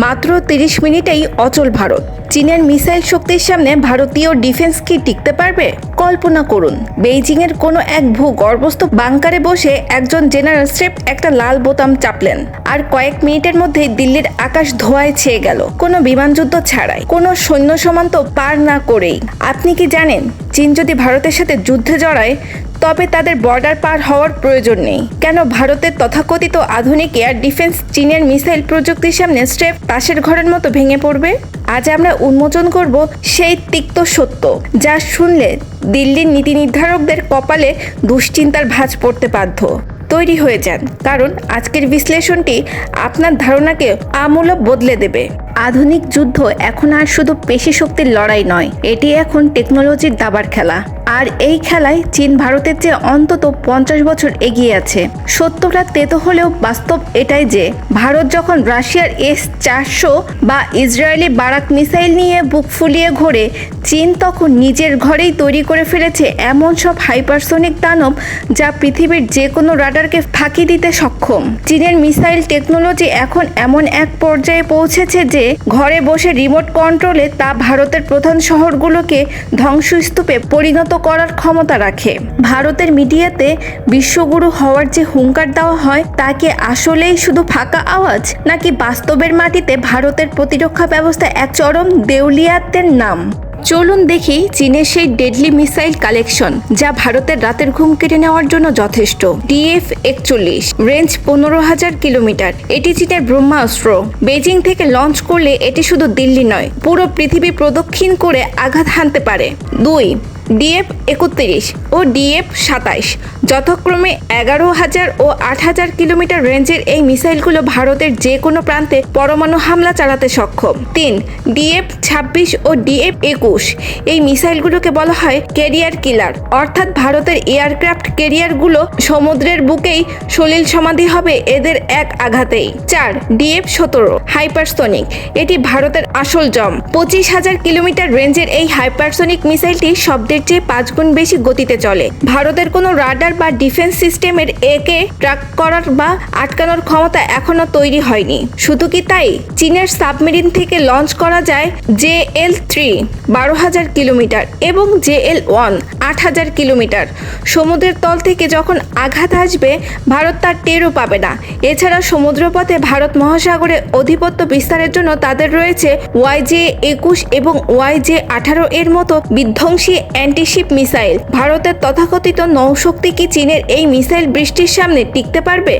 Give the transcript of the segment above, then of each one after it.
মাত্র ৩০ মিনিটেই অচল ভারত। চীনের মিসাইল শক্তির সামনে ভারতীয় ডিফেন্স কি টিকতে পারবে? কল্পনা করুন, বেইজিংয়ের কোনো এক ভূগর্ভস্থ বাংকারে বসে একজন জেনারেল স্রেফ একটা লাল বোতাম চাপলেন, আর কয়েক মিনিটের মধ্যেই দিল্লির আকাশ ধোঁয়ায় ছেয়ে গেল, কোনো বিমানযুদ্ধ ছাড়াই, কোনো সৈন্য সীমান্ত পার না করেই। আপনি কি জানেন, চীন যদি ভারতের সাথে যুদ্ধে জড়ায় তবে তাদের বর্ডার পার হওয়ার প্রয়োজন নেই। কেন ভারতের তথাকথিত আধুনিক এয়ার ডিফেন্স চীনের মিসাইল প্রযুক্তির সামনে স্রেফ তাসের ঘরের মতো ভেঙে পড়বে? আজ আমরা উন্মোচন করব সেই তিক্ত সত্য, যা শুনলে দিল্লির নীতি নির্ধারকদের কপালে দুশ্চিন্তার ভাঁজ পড়তে বাধ্য। তৈরি হয়ে যান, কারণ আজকের বিশ্লেষণটি আপনার ধারণাকে আমূল বদলে দেবে। আধুনিক যুদ্ধ এখন আর শুধু পেশি শক্তির লড়াই নয়, এটি এখন টেকনোলজির দাবার খেলা। আর এই খেলায় চীন ভারতের চেয়ে অন্তত 50 বছর এগিয়ে আছে। সত্যটা তেতো হলেও বাস্তব এটাই যে, ভারত যখন রাশিয়ার S-400 বা ইসরায়েলি বারাক মিসাইল নিয়ে বুক ফুলিয়ে ঘোরে, চীন তখন নিজের ঘরেই তৈরি করে ফেলেছে এমন সব হাইপারসোনিক দানব যা পৃথিবীর যে কোনো রাডারকে ফাঁকি দিতে সক্ষম। চীনের মিসাইল টেকনোলজি এখন এমন এক পর্যায়ে পৌঁছেছে যে ঘরে বসে রিমোট কন্ট্রোলে তা ভারতের প্রধান শহরগুলোকে ধ্বংসস্তূপে পরিণত করার ক্ষমতা রাখে। ভারতের মিডিয়াতে বিশ্বগুরু হওয়ার যে হুঙ্কার দেওয়া হয়, তা কি আসলেই শুধু ফাঁকা আওয়াজ, নাকি বাস্তবের মাটিতে ভারতের প্রতিরক্ষা ব্যবস্থা এক চরম দেউলিয়াতের নাম? চলুন দেখি চীনের সেই ডেডলি মিসাইল কালেকশন, যা ভারতের রাতের ঘুম কেড়ে নেওয়ার জন্য যথেষ্ট। DF-41, range 15,000 kilometre. এটি চীনের ব্রহ্মাস্ত্র। বেজিং থেকে লঞ্চ করলে এটি শুধু দিল্লি নয়, পুরো পৃথিবী প্রদক্ষিণ করে আঘাত হানতে পারে। 2. DF-31 ও DF-27, যথাক্রমে 11,000 ও 8,000 কিলোমিটার রেঞ্জের এই মিসাইলগুলো ভারতের যে কোনো প্রান্তে পরমাণু হামলা চালাতে সক্ষম। 3. DF-26 ও DF-21, এই মিসাইলগুলোকে বলা হয় ক্যারিয়ার কিলার, অর্থাৎ ভারতের এয়ারক্রাফট ক্যারিয়ারগুলো সমুদ্রের বুকেই সলিল সমাধি হবে এদের এক আঘাতেই। 4. DF-17, hypersonic. এটি ভারতের আসল জম। 25,000 কিলোমিটার রেঞ্জের এই হাইপারসোনিক মিসাইলটি শব্দের চেয়ে 5 গুণ বেশি গতিতে চলে। ভারতের কোনো রাডার বা ডিফেন্স সিস্টেমের একে ট্র্যাক করার বা আটকানোর ক্ষমতা এখনো তৈরি হয়নি। শুধু কি তাই, চীনের সাবমেরিন থেকে লঞ্চ করা যায় JL-3, 12,000 কিলোমিটার এবং JL-1, 8,000 কিলোমিটার। সমুদ্রের তল থেকে যখন আঘাত আসবে, ভারত তার টেরও পাবে না। এছাড়া সমুদ্রপথে ভারত মহাসাগরে আধিপত্য বিস্তারের জন্য তাদের রয়েছে YJ-21 এবং YJ-18 এর মতো বিধ্বংসী অ্যান্টিশিপ মিসাইল। ভারতের তথাকথিত নৌশক্তি কি চীনের এই মিসাইল বৃষ্টির সামনে টিকতে পারবে?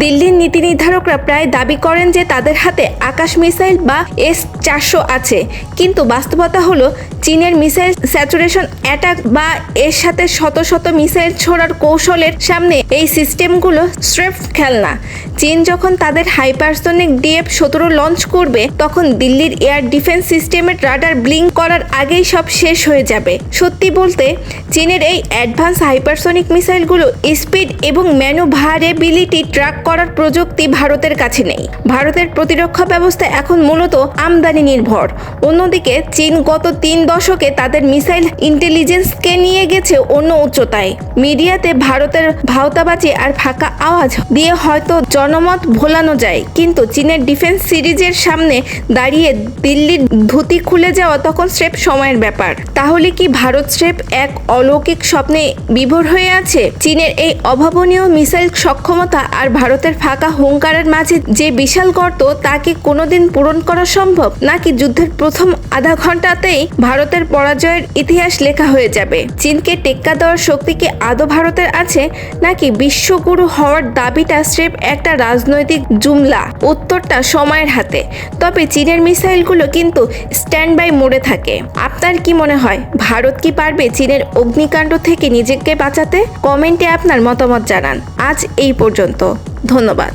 দিল্লির নীতি নির্ধারকরা প্রায় দাবি করেন যে তাদের হাতে আকাশ মিসাইল বা S-400 আছে, কিন্তু বাস্তবতা হলো চীনের মিসাইল স্যাচুরেশন অ্যাটাক বা এর সাথে শত শত মিসাইল ছোড়ার কৌশলের সামনে এই সিস্টেমগুলো স্রেফ খেলনা। চীন যখন তাদের হাইপারসোনিক DF-17 লঞ্চ করবে, তখন দিল্লির এয়ার ডিফেন্স সিস্টেমের রাডার ব্লিঙ্ক করার আগেই সব শেষ হয়ে যাবে। সত্যি বলতে, চীনের এই অ্যাডভান্স হাইপারসোনিক মিসাইলগুলো স্পিড এবং ম্যানুভারেবিলিটি ট্র্যাক করার প্রযুক্তি ভারতের কাছে নেই। ভারতের প্রতিরক্ষা ব্যবস্থা এখন মূলত আমদানি নির্ভর। অন্যদিকে চীন গত 3 দশকে তাদের মিসাইল ইন্টেলিজেন্সকে নিয়ে গেছে অন্য উচ্চতায়। মিডিয়াতে ভারতের ভাওতাবাজি আর ফাঁকা আওয়াজ দিয়ে হয়তো জনমত ভোলানো যায়, কিন্তু চীনের ডিফেন্স সিরিজের সামনে দাঁড়িয়ে দিল্লির ধুতি খুলে যাওয়া তখন স্রেফ সময়ের ব্যাপার। তাহলে কি ভারত স্রেফ এক অলৌকিক স্বপ্নে বিভোর হয়ে আছে? চীনের এই অভাবনীয় মিসাইল সক্ষমতা আর ভারতের ফাঁকা হুঙ্কারের মাঝে যে বিশাল গর্ত, তা কি কোনোদিন পূরণ করা সম্ভব, নাকি যুদ্ধের প্রথম আধা ঘন্টাতেই ভারতের পরাজয়ের ইতিহাস লেখা হয়ে যাবে? চীনকে টেক্কা দেওয়ার শক্তি কি আদৌ ভারতের আছে, নাকি বিশ্বগুরু হওয়ার দাবিটা স্রেফ একটা রাজনৈতিক জুমলা? উত্তরটা সময়ের হাতে। তবে চীনের মিসাইলগুলো কিন্তু স্ট্যান্ড বাই মোডে থাকে। আপনার কি মনে হয়, ভারত কি পারবে চীনের অগ্নিকাণ্ড থেকে নিজেকে বাঁচাতে? কমেন্টে আপনার মতামত জানান। আজ এই পর্যন্ত, ধন্যবাদ।